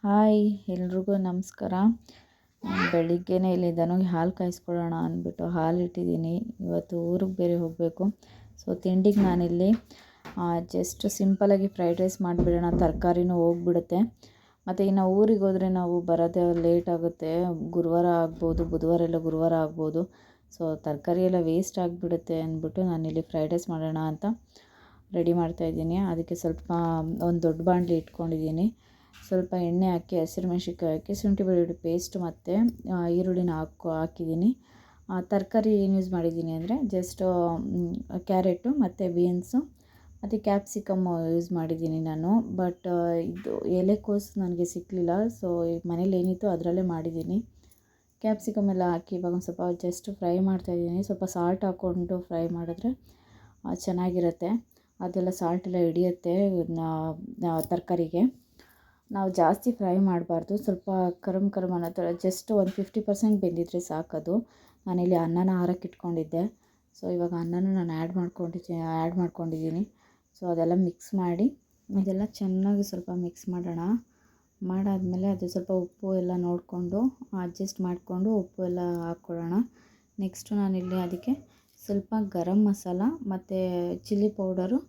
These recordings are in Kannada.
ಹಾಯ್ ಎಲ್ರಿಗೂ ನಮಸ್ಕಾರ. ಬೆಳಿಗ್ಗೆನೇ ಇಲ್ಲಿ ದನಗೆ ಹಾಲು ಕಾಯಿಸ್ಕೊಳ್ಳೋಣ ಅಂದ್ಬಿಟ್ಟು ಹಾಲು ಇಟ್ಟಿದ್ದೀನಿ. ಇವತ್ತು ಊರಿಗೆ ಬೇರೆ ಹೋಗಬೇಕು. ಸೊ ತಿಂಡಿಗೆ ನಾನಿಲ್ಲಿ ಜಸ್ಟ್ ಸಿಂಪಲಾಗಿ ಫ್ರೈಡ್ ರೈಸ್ ಮಾಡಿಬಿಡೋಣ, ತರಕಾರಿನೂ ಹೋಗ್ಬಿಡುತ್ತೆ. ಮತ್ತು ಇನ್ನು ಊರಿಗೆ ಹೋದರೆ ನಾವು ಬರೋದೇ ಲೇಟ್ ಆಗುತ್ತೆ. ಗುರುವಾರ ಆಗ್ಬೋದು, ಬುಧವಾರ ಇಲ್ಲ ಗುರುವಾರ ಆಗ್ಬೋದು. ಸೊ ತರಕಾರಿ ಎಲ್ಲ ವೇಸ್ಟ್ ಆಗಿಬಿಡುತ್ತೆ ಅಂದ್ಬಿಟ್ಟು ನಾನಿಲ್ಲಿ ಫ್ರೈಡ್ ರೈಸ್ ಮಾಡೋಣ ಅಂತ ರೆಡಿ ಮಾಡ್ತಾಯಿದ್ದೀನಿ. ಅದಕ್ಕೆ ಸ್ವಲ್ಪ ಒಂದು ದೊಡ್ಡ ಬಾಣಲಿ ಇಟ್ಕೊಂಡಿದ್ದೀನಿ. ಸ್ವಲ್ಪ ಎಣ್ಣೆ ಹಾಕಿ ಹಸಿರುಮೆಣ್ಸಿನ್ಕಾಯಿ ಹಾಕಿ ಶುಂಠಿ ಬೆಳ್ಳುಳ್ಳಿ ಪೇಸ್ಟ್ ಮತ್ತು ಈರುಳ್ಳಿನ ಹಾಕಿದ್ದೀನಿ. ತರಕಾರಿ ಏನು ಯೂಸ್ ಮಾಡಿದ್ದೀನಿ ಅಂದರೆ ಜಸ್ಟ್ ಕ್ಯಾರೆಟು ಮತ್ತು ಬೀನ್ಸು ಮತ್ತು ಕ್ಯಾಪ್ಸಿಕಮ್ಮು ಯೂಸ್ ಮಾಡಿದ್ದೀನಿ ನಾನು. ಬಟ್ ಇದು ಎಲೆಕೋಸು ನನಗೆ ಸಿಕ್ಕಲಿಲ್ಲ. ಸೊ ಮನೇಲಿ ಏನಿತ್ತು ಅದರಲ್ಲೇ ಮಾಡಿದ್ದೀನಿ. ಕ್ಯಾಪ್ಸಿಕಮ್ ಎಲ್ಲ ಹಾಕಿ ಇವಾಗ ಒಂದು ಸ್ವಲ್ಪ ಜಸ್ಟ್ ಫ್ರೈ ಮಾಡ್ತಾಯಿದ್ದೀನಿ. ಸ್ವಲ್ಪ ಸಾಲ್ಟ್ ಹಾಕ್ಕೊಂಡು ಫ್ರೈ ಮಾಡಿದ್ರೆ ಚೆನ್ನಾಗಿರುತ್ತೆ. ಅದೆಲ್ಲ ಸಾಲ್ಟ್ ಎಲ್ಲ ಹಿಡಿಯುತ್ತೆ ತರಕಾರಿಗೆ. ನಾವು ಜಾಸ್ತಿ ಫ್ರೈ ಮಾಡಬಾರ್ದು, ಸ್ವಲ್ಪ ಕರಮ್ ಅನ್ನೋ ಥರ ಜಸ್ಟ್ ಒಂದು 50% ಬೆಂದಿದ್ರೆ ಸಾಕದು. ನಾನಿಲ್ಲಿ ಅನ್ನನ ಆರಕ್ಕೆ ಇಟ್ಕೊಂಡಿದ್ದೆ. ಸೊ ಇವಾಗ ಅನ್ನನೂ ನಾನು ಆ್ಯಡ್ ಮಾಡ್ಕೊಂಡಿದ್ದೀನಿ. ಸೊ ಅದೆಲ್ಲ ಮಿಕ್ಸ್ ಮಾಡಿ ಅದೆಲ್ಲ ಚೆನ್ನಾಗಿ ಸ್ವಲ್ಪ ಮಿಕ್ಸ್ ಮಾಡಾದಮೇಲೆ ಅದು ಸ್ವಲ್ಪ ಉಪ್ಪು ಎಲ್ಲ ನೋಡಿಕೊಂಡು ಅಡ್ಜಸ್ಟ್ ಮಾಡಿಕೊಂಡು ಉಪ್ಪು ಎಲ್ಲ ಹಾಕ್ಕೊಳ್ಳೋಣ. ನೆಕ್ಸ್ಟು ನಾನಿಲ್ಲಿ ಅದಕ್ಕೆ ಸ್ವಲ್ಪ ಗರಂ ಮಸಾಲ ಮತ್ತು ಚಿಲ್ಲಿ ಪೌಡರು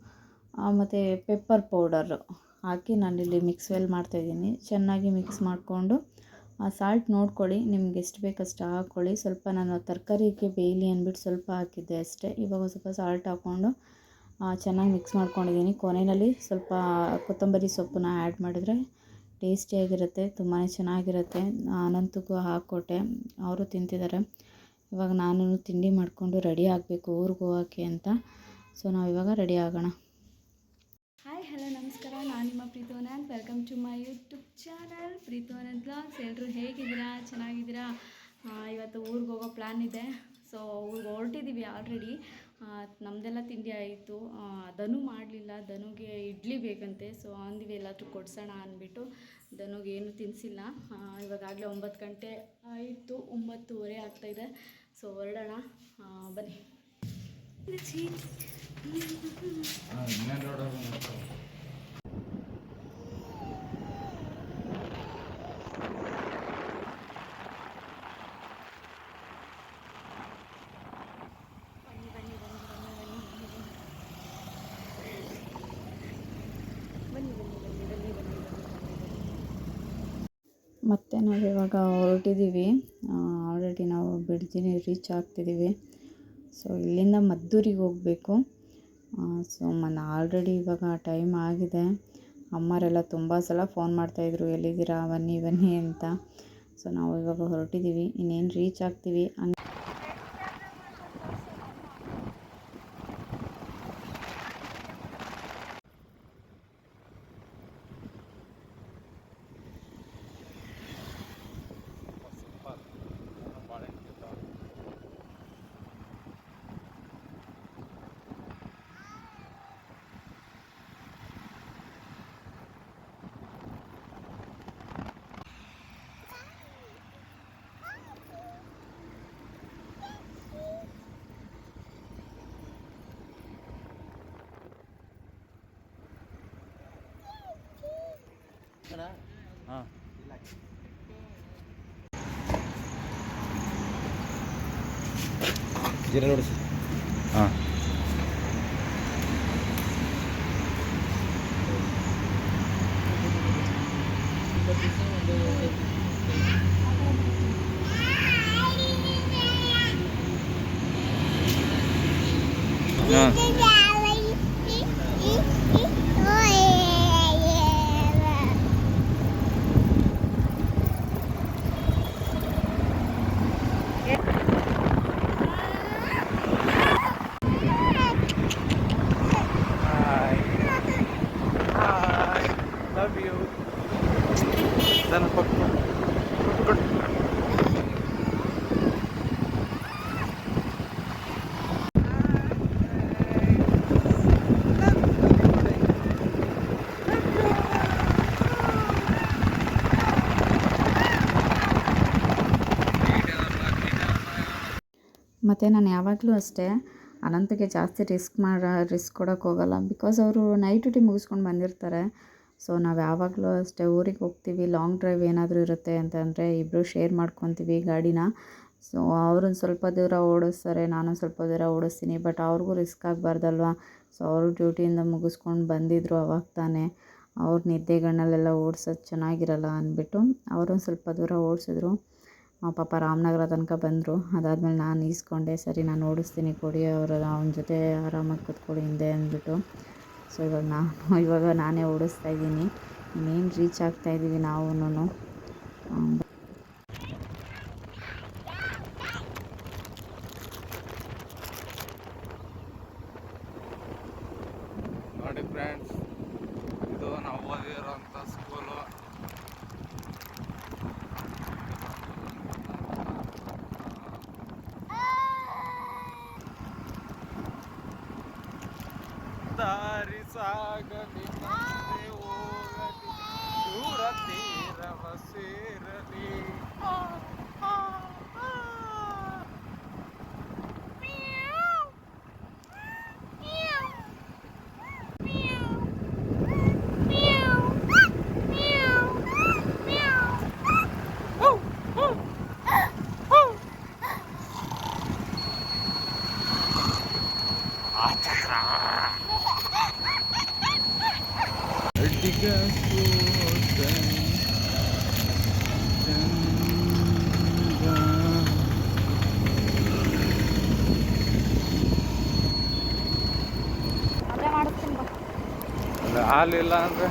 ಮತ್ತು ಪೆಪ್ಪರ್ ಪೌಡರು ಹಾಕಿ ನಾನಿಲ್ಲಿ ವೆಲ್ ಮಾಡ್ತಾಯಿದ್ದೀನಿ. ಚೆನ್ನಾಗಿ ಮಿಕ್ಸ್ ಮಾಡಿಕೊಂಡು ಸಾಲ್ಟ್ ನೋಡ್ಕೊಳ್ಳಿ, ನಿಮ್ಗೆ ಎಷ್ಟು ಬೇಕಷ್ಟು ಹಾಕ್ಕೊಳ್ಳಿ. ಸ್ವಲ್ಪ ನಾನು ತರಕಾರಿಗೆ ಬೇಯಲಿ ಅಂದ್ಬಿಟ್ಟು ಸ್ವಲ್ಪ ಹಾಕಿದ್ದೆ ಅಷ್ಟೇ. ಇವಾಗ ಸ್ವಲ್ಪ ಸಾಲ್ಟ್ ಹಾಕ್ಕೊಂಡು ಚೆನ್ನಾಗಿ ಮಿಕ್ಸ್ ಮಾಡ್ಕೊಂಡಿದ್ದೀನಿ. ಕೊನೆಯಲ್ಲಿ ಸ್ವಲ್ಪ ಕೊತ್ತಂಬರಿ ಸೊಪ್ಪನ್ನ ಆ್ಯಡ್ ಮಾಡಿದ್ರೆ ಟೇಸ್ಟಿಯಾಗಿರುತ್ತೆ, ತುಂಬಾ ಚೆನ್ನಾಗಿರುತ್ತೆ. ಅನಂತಗೂ ಹಾಕ್ಕೊಟ್ಟೆ, ಅವರು ತಿಂತಿದ್ದಾರೆ. ಇವಾಗ ನಾನು ತಿಂಡಿ ಮಾಡಿಕೊಂಡು ರೆಡಿ ಆಗಬೇಕು ಊರಿಗೆ ಹೋಗೋಕ್ಕೆ ಅಂತ. ಸೊ ನಾವಿವಾಗ ರೆಡಿ ಆಗೋಣ. ಹಾಯ್ ಹಲೋ ನಮಸ್ಕಾರ, ನಾನು ನಿಮ್ಮ Preethu Anant. Welcome to my YouTube channel Preethu Anant blogs. ಎಲ್ಲರೂ ಹೇಗಿದ್ದೀರಾ? ಚೆನ್ನಾಗಿದ್ದೀರಾ? ಇವತ್ತು ಊರಿಗೆ ಹೋಗೋ ಪ್ಲ್ಯಾನ್ ಇದೆ. ಸೊ ಊರಿಗೆ ಹೊರಟಿದ್ದೀವಿ ಆಲ್ರೆಡಿ. ನಮ್ಮದೆಲ್ಲ ತಿಂಡಿ ಆಯಿತು. ಧನು ಮಾಡಲಿಲ್ಲ, ಧನುಗೆ ಇಡ್ಲಿ ಬೇಕಂತೆ. ಸೊ ಅಂದಿವಿ ಎಲ್ಲಾದರೂ ಕೊಡ್ಸೋಣ ಅಂದ್ಬಿಟ್ಟು ಧನುಗೆ ಏನು ತಿನ್ನಿಸಿಲ್ಲ. ಇವಾಗಲೇ 9 ಗಂಟೆ ಆಯಿತು, 9:30 ಆಗ್ತಾಯಿದೆ. ಸೊ ಹೊರಡೋಣ, ಬನ್ನಿ. ಮತ್ತು ನಾವಿವಾಗ ಹೊರಟಿದ್ದೀವಿ. ಆಲ್ರೆಡಿ ನಾವು ಬಿಡ್ದಿನಿ ರೀಚ್ ಆಗ್ತಿದ್ದೀವಿ. ಸೊ ಇಲ್ಲಿಂದ ಮದ್ದೂರಿಗೆ ಹೋಗಬೇಕು. ಸೊ ಆಲ್ರೆಡಿ ಇವಾಗ ಟೈಮ್ ಆಗಿದೆ. ಅಮ್ಮರೆಲ್ಲ ತುಂಬ ಸಲ ಫೋನ್ ಮಾಡ್ತಾಯಿದ್ರು, ಎಲ್ಲಿದ್ದೀರಾ, ಬನ್ನಿ ಬನ್ನಿ ಅಂತ. ಸೊ ನಾವು ಇವಾಗ ಹೊರಟಿದ್ದೀವಿ, ಇನ್ನೇನು ರೀಚ್ ಆಗ್ತೀವಿ. ಹಾಂ ಜೀರ ನೋಡಿ. ಹಾಂ ಹಾಂ ಮತ್ತು ನಾನು ಯಾವಾಗಲೂ ಅಷ್ಟೇ ಅನಂತಗೆ ಜಾಸ್ತಿ ರಿಸ್ಕ್ ಕೊಡೋಕ್ಕೆ ಹೋಗಲ್ಲ. ಬಿಕಾಸ್ ಅವರು ನೈಟ್ ಡ್ಯೂಟಿ ಮುಗಿಸ್ಕೊಂಡು ಬಂದಿರ್ತಾರೆ. ಸೊ ನಾವು ಯಾವಾಗಲೂ ಅಷ್ಟೇ ಊರಿಗೆ ಹೋಗ್ತೀವಿ, ಲಾಂಗ್ ಡ್ರೈವ್ ಏನಾದರೂ ಇರುತ್ತೆ ಅಂತಂದರೆ ಇಬ್ಬರು ಶೇರ್ ಮಾಡ್ಕೊತೀವಿ ಗಾಡಿನ. ಸೊ ಅವ್ರನ್ನ ಸ್ವಲ್ಪ ದೂರ ಓಡಿಸ್ತಾರೆ, ನಾನು ಸ್ವಲ್ಪ ದೂರ ಓಡಿಸ್ತೀನಿ. ಬಟ್ ಅವ್ರಿಗೂ ರಿಸ್ಕ್ ಆಗಬಾರ್ದಲ್ವ. ಸೊ ಅವರು ಡ್ಯೂಟಿಯಿಂದ ಮುಗಿಸ್ಕೊಂಡು ಬಂದಿದ್ದರು ಅವಾಗ ತಾನೇ. ಅವ್ರ ನಿದ್ದೆಗಣ್ಣಲ್ಲೆಲ್ಲ ಓಡ್ಸೋದು ಚೆನ್ನಾಗಿರಲ್ಲ ಅಂದ್ಬಿಟ್ಟು ಅವರೊಂದು ಸ್ವಲ್ಪ ದೂರ ಓಡಿಸಿದ್ರು. ಪಾಪ ರಾಮನಗರ ತನಕ ಬಂದರು. ಅದಾದಮೇಲೆ ನಾನು ಈಸ್ಕೊಂಡೆ, ಸರಿ ನಾನು ಓಡಿಸ್ತೀನಿ ಕೊಡಿ, ಅವನ ಜೊತೆ ಆರಾಮಾಗಿ ಕೂತ್ಕೊಳ್ಳಿ ಹಿಂದೆ ಅಂದ್ಬಿಟ್ಟು. ಸೊ ಇವಾಗ ನಾನೇ ಓಡಿಸ್ತಾ ಇದ್ದೀನಿ. ಇನ್ನೇನು ರೀಚ್ ಆಗ್ತಾಯಿದ್ದೀವಿ ನಾವೂ. ನೋಡಿ ಫ್ರೆಂಡ್ಸ್, ಇದು ನಾವು ಓದಿರೋಂಥ ಸ್ಕೂಲು. ದಾರಿ ಸಾಗಲಿ ಮುಂದೆ ಹೋಗಲಿ, ದೂರ ತೀರವ ಸೇರಲಿ. ಹಾಲಿಲ್ಲ ಅಂದರೆ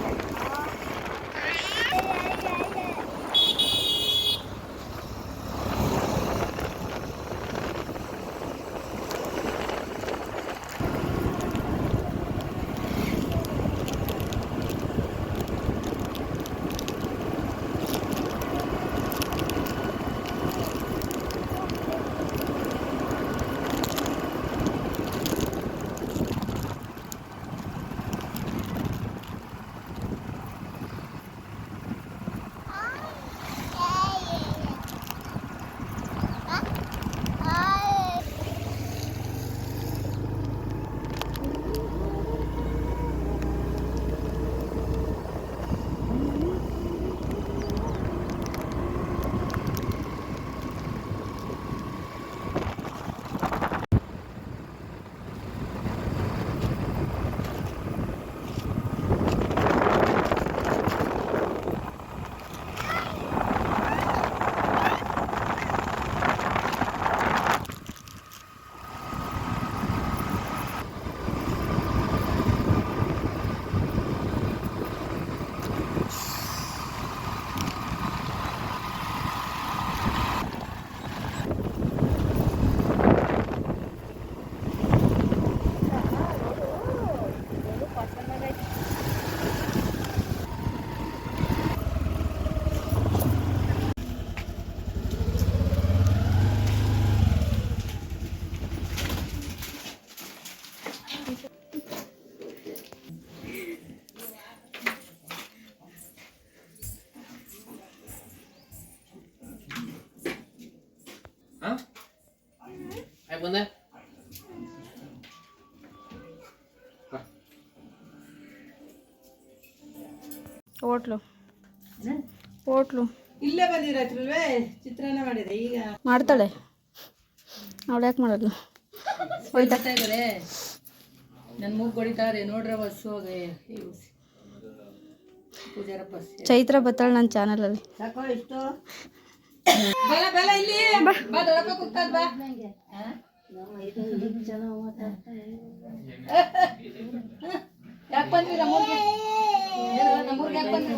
ಬಂದೆ ಹೋಟ್ಲು ಇಲ್ಲೇ ಬಂದಿರತ್ರಲ್ವೇ ಚಿತ್ರಾನ್ನ ಮಾಡಿದೆ ಈಗ ಮಾಡ್ತಾಳೆ. ಅವಳು ಯಾಕೆ ಮಾಡಲ್ಲ? ಹೋಯ್ತಾ ಇದ್ದಾರೆ. ನನ್ನ ಮೂಗು ಹೊಡಿತಾರೆ ನೋಡ್ರೆ ಬಸ್ಸು ಪೂಜಾರಪ್ಪ ಚೈತ್ರ ಬತ್ತಾಳೆ ನನ್ನ ಚಾನಲಲ್ಲಿ. ಸಾಕೋ ಇಷ್ಟು ಬಲ ಬಲ ಇಲ್ಲಿ ಬಾ ದೊಡ್ಡಪ್ಪ ಕೂಗ್ತದ ಬಾ. ಯಾಕೆ ಬಂದ್ವಿ ನಮ್ಮೂರಿಗೆ? ನಮ್ಮೂರಿಗೆ ಯಾಕೆ ಬಂದ್ವಿ?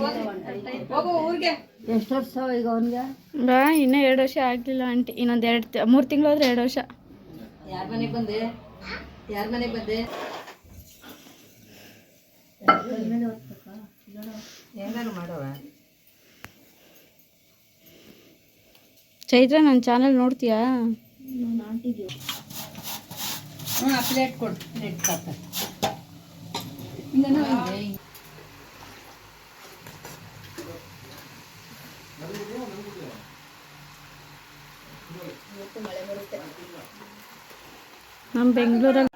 ಹೋಗು ಊರಿಗೆ. ಎಷ್ಟು ವರ್ಷ ಈಗ ಅವನಿಗೆ? ಬಾ ಇನ್ನೂ 2 ವರ್ಷ ಆಗಲಿಲ್ಲ ಆಂಟಿ. ಇನ್ನೊಂದು 3 ತಿಂಗಳು ಹೋದ್ರೆ 2 ವರ್ಷ. ಯಾರ ಮನೆಗೆ ಬಂದೆ? ಯಾರ ಮನೆಗೆ ಬಂದೆ? ಹೆಂಗಾರು ಮಾಡವ. ಚೈತ್ರ ನನ್ನ ಚಾನಲ್ ನೋಡ್ತೀಯಾ? ಆ ಪ್ಲೇಟ್ ಕೊಡು. ಪ್ಲೇಟ್ ಕಾತ ನಮ್ಮ ಬೆಂಗಳೂರಲ್ಲಿ